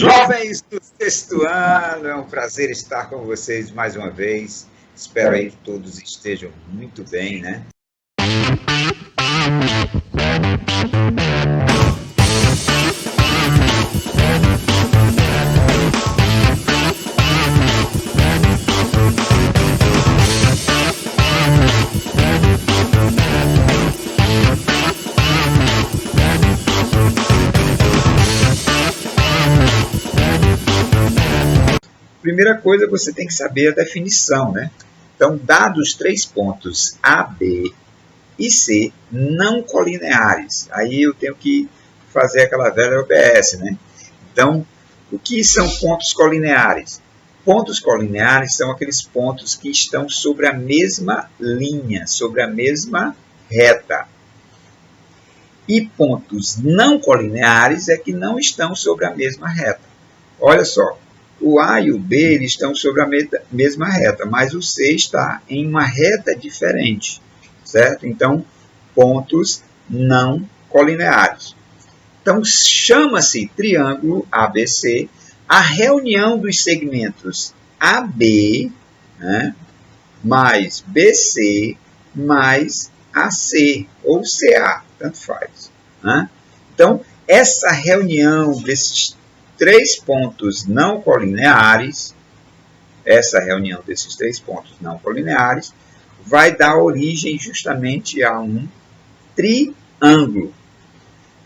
Jovens do sexto ano, é um prazer estar com vocês mais uma vez. Espero aí que todos estejam muito bem, né? Primeira coisa, você tem que saber a definição, né? Então, dados 3 pontos A, B e C não colineares, aí eu tenho que fazer aquela velha OBS, né? Então, o que são pontos colineares? Pontos colineares são aqueles pontos que estão sobre a mesma linha, sobre a mesma reta. E pontos não colineares é que não estão sobre a mesma reta. Olha só. O A e o B eles estão sobre a mesma reta, mas o C está em uma reta diferente, certo? Então, pontos não colineares. Então, chama-se triângulo ABC a reunião dos segmentos AB, né, mais BC mais AC, ou CA, tanto faz. Né? Então, essa reunião desses 3 pontos não colineares, essa reunião desses 3 pontos não colineares, vai dar origem justamente a um triângulo.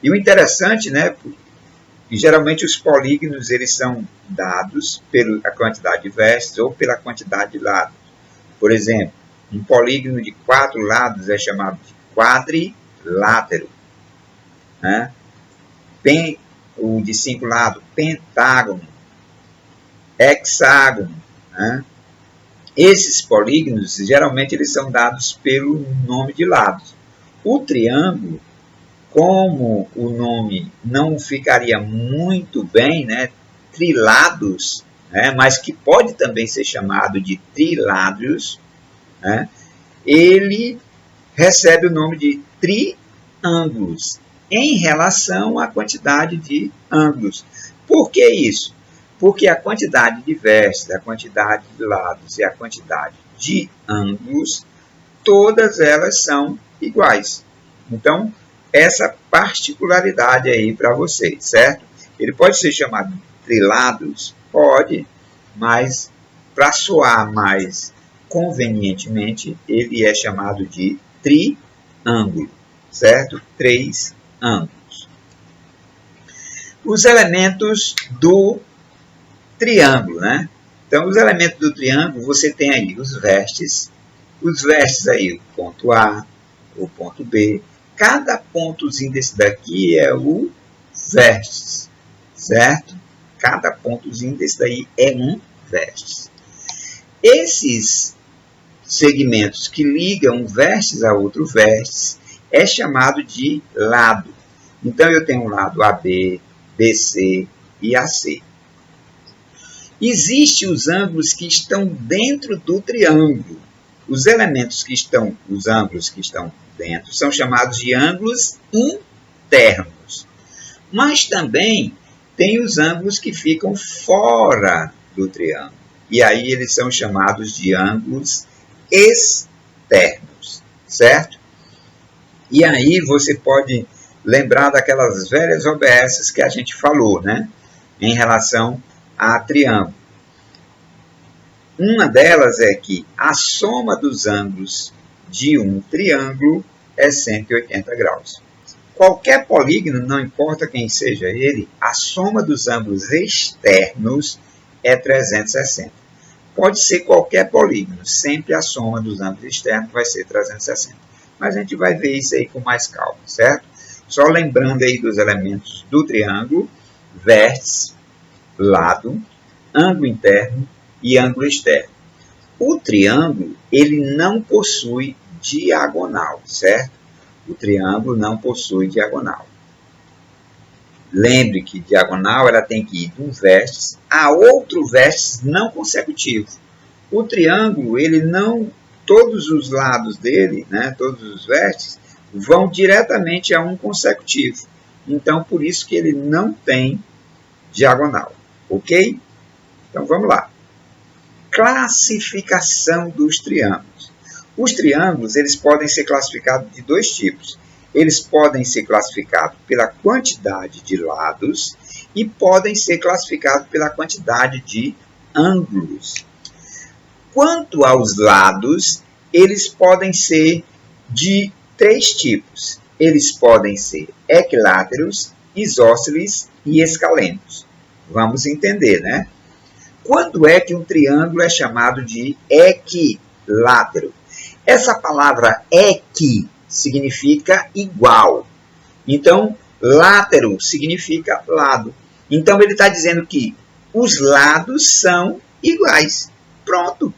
E o interessante, né, que geralmente os polígonos eles são dados pela quantidade de vértices ou pela quantidade de lados. Por exemplo, um polígono de 4 lados é chamado de quadrilátero. Né? O de 5 lados, pentágono, hexágono. Né? Esses polígonos, geralmente, eles são dados pelo nome de lados. O triângulo, como o nome não ficaria muito bem, né? Trilados, né? Mas que pode também ser chamado de triládrios, né? Ele recebe o nome de triângulos, em relação à quantidade de ângulos. Por que isso? Porque a quantidade de vértices, a quantidade de lados e a quantidade de ângulos, todas elas são iguais. Então, essa particularidade aí para vocês, certo? Ele pode ser chamado de trilados? Pode, mas para soar mais convenientemente, ele é chamado de triângulo, certo? 3 ângulos. Os elementos do triângulo, né? Então, os elementos do triângulo, você tem aí os vértices aí, o ponto A, o ponto B. Cada pontozinho desse daqui é o vértice, certo? Cada pontozinho desse daí é um vértice. Esses segmentos que ligam um vértice a outro vértice é chamado de lado. Então, eu tenho um lado AB, BC e AC. Existem os ângulos que estão dentro do triângulo. Os ângulos que estão dentro são chamados de ângulos internos. Mas também tem os ângulos que ficam fora do triângulo. E aí eles são chamados de ângulos externos, certo? E aí você pode lembrar daquelas velhas OBS que a gente falou, né? Em relação a triângulo. Uma delas é que a soma dos ângulos de um triângulo é 180 graus. Qualquer polígono, não importa quem seja ele, a soma dos ângulos externos é 360. Pode ser qualquer polígono, sempre a soma dos ângulos externos vai ser 360. Mas a gente vai ver isso aí com mais calma, certo? Só lembrando aí dos elementos do triângulo: vértice, lado, ângulo interno e ângulo externo. O triângulo, ele não possui diagonal, certo? O triângulo não possui diagonal. Lembre que diagonal ela tem que ir de um vértice a outro vértice não consecutivo. O triângulo, ele não, todos os lados dele, né, todos os vértices, vão diretamente a um consecutivo. Então, por isso que ele não tem diagonal. Ok? Então vamos lá. Classificação dos triângulos. Os triângulos eles podem ser classificados de dois tipos. Eles podem ser classificados pela quantidade de lados e podem ser classificados pela quantidade de ângulos. Quanto aos lados, eles podem ser de três tipos. Eles podem ser equiláteros, isósceles e escalenos. Vamos entender, né? Quando é que um triângulo é chamado de equilátero? Essa palavra equi significa igual. Então, látero significa lado. Então, ele está dizendo que os lados são iguais. Pronto.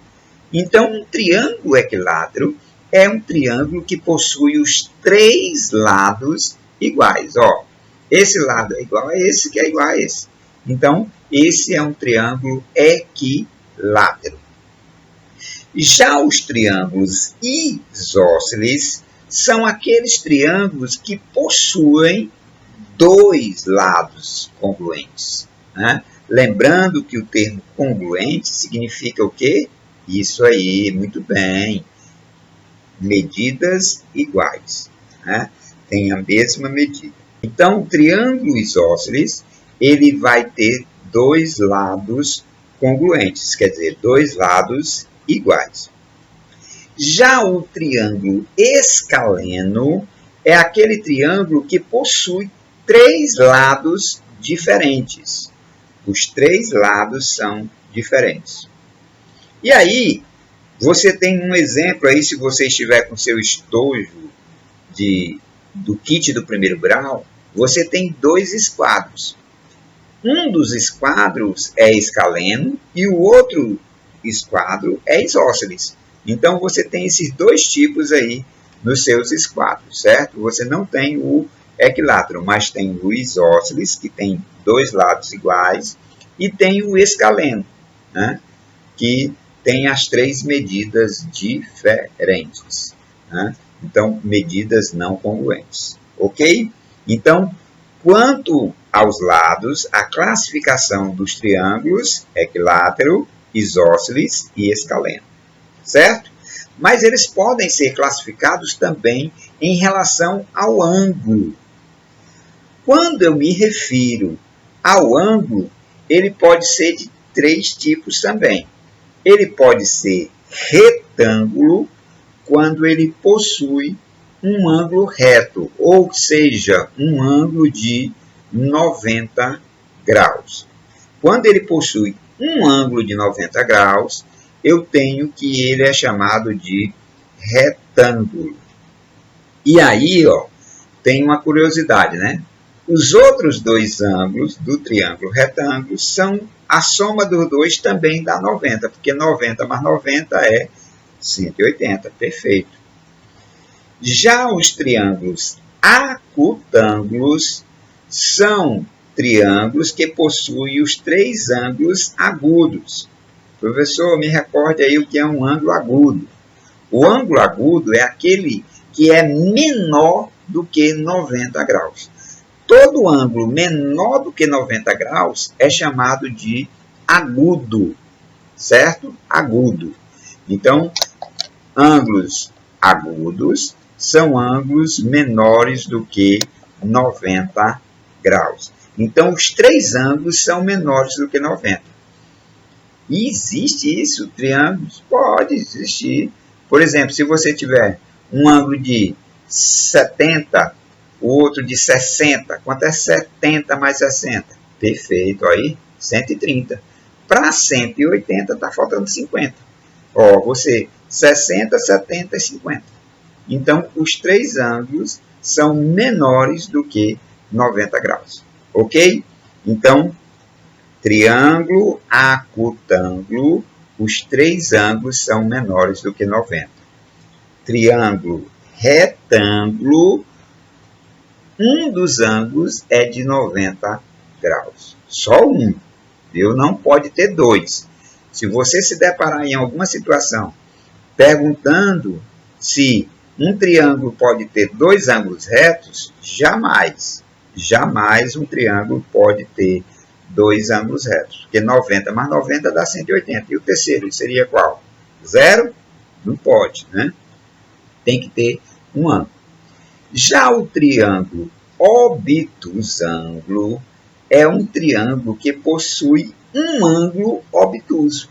Então, um triângulo equilátero é um triângulo que possui os três lados iguais. Ó, esse lado é igual a esse, que é igual a esse. Então, esse é um triângulo equilátero. Já os triângulos isósceles são aqueles triângulos que possuem dois lados congruentes, né? Lembrando que o termo congruente significa o quê? Isso aí, muito bem. Medidas iguais, né? Tem a mesma medida. Então, o triângulo isósceles, ele vai ter dois lados congruentes, quer dizer, dois lados iguais. Já o triângulo escaleno é aquele triângulo que possui três lados diferentes. Os três lados são diferentes. E aí, você tem um exemplo aí, se você estiver com seu estojo do kit do primeiro grau, você tem dois esquadros. Um dos esquadros é escaleno e o outro esquadro é isósceles. Então, você tem esses dois tipos aí nos seus esquadros, certo? Você não tem o equilátero, mas tem o isósceles, que tem dois lados iguais, e tem o escaleno, né? Que tem as três medidas diferentes, né? Então, medidas não congruentes, ok? Então, quanto aos lados, a classificação dos triângulos equilátero, isósceles e escaleno, certo? Mas eles podem ser classificados também em relação ao ângulo. Quando eu me refiro ao ângulo, ele pode ser de três tipos também. Ele pode ser retângulo, quando ele possui um ângulo reto, ou seja, um ângulo de 90 graus. Quando ele possui um ângulo de 90 graus, eu tenho que ele é chamado de retângulo. E aí, ó, tem uma curiosidade, né? Os outros dois ângulos do triângulo retângulo são a soma dos dois também dá 90, porque 90 mais 90 é 180, perfeito. Já os triângulos acutângulos são triângulos que possuem os três ângulos agudos. Professor, me recorde aí o que é um ângulo agudo. O ângulo agudo é aquele que é menor do que 90 graus. Todo ângulo menor do que 90 graus é chamado de agudo, certo? Agudo. Então, ângulos agudos são ângulos menores do que 90 graus. Então, os três ângulos são menores do que 90. E existe isso, triângulos? Pode existir. Por exemplo, se você tiver um ângulo de 70, o outro de 60, quanto é 70 mais 60? Perfeito, aí 130. Para 180 está faltando 50. Ó, você 60, 70 e 50. Então, os três ângulos são menores do que 90 graus. Ok? Então, triângulo acutângulo, os três ângulos são menores do que 90. Triângulo retângulo, um dos ângulos é de 90 graus. Só um, viu? Não pode ter dois. Se você se deparar em alguma situação perguntando se um triângulo pode ter dois ângulos retos, jamais um triângulo pode ter dois ângulos retos, porque 90 mais 90 dá 180. E o terceiro seria qual? Zero? Não pode, né? Tem que ter um ângulo. Já o triângulo obtusângulo é um triângulo que possui um ângulo obtuso.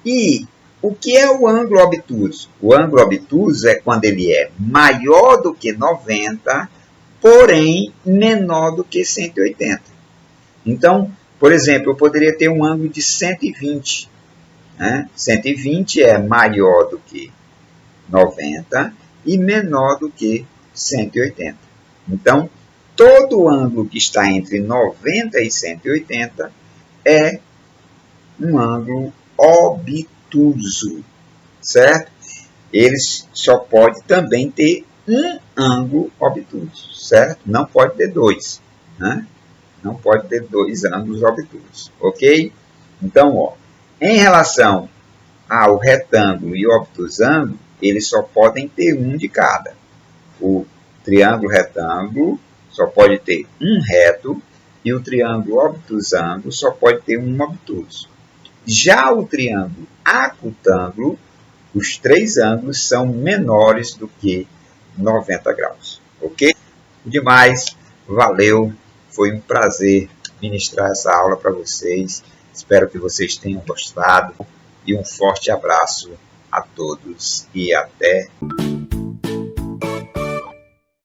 E o que é o ângulo obtuso? O ângulo obtuso é quando ele é maior do que 90, porém menor do que 180. Então, por exemplo, eu poderia ter um ângulo de 120. Né? 120 é maior do que 90 e menor do que 180. Então, todo ângulo que está entre 90 e 180 é um ângulo obtuso, certo? Ele só pode também ter um ângulo obtuso, certo? Não pode ter dois, né? Não pode ter dois ângulos obtusos, ok? Então, ó, em relação ao retângulo e obtusângulo, eles só podem ter um de cada. O triângulo retângulo só pode ter um reto e o triângulo obtusângulo só pode ter um obtuso. Já o triângulo acutângulo, os três ângulos são menores do que 90 graus. Ok? Demais, valeu, foi um prazer ministrar essa aula para vocês. Espero que vocês tenham gostado e um forte abraço a todos e até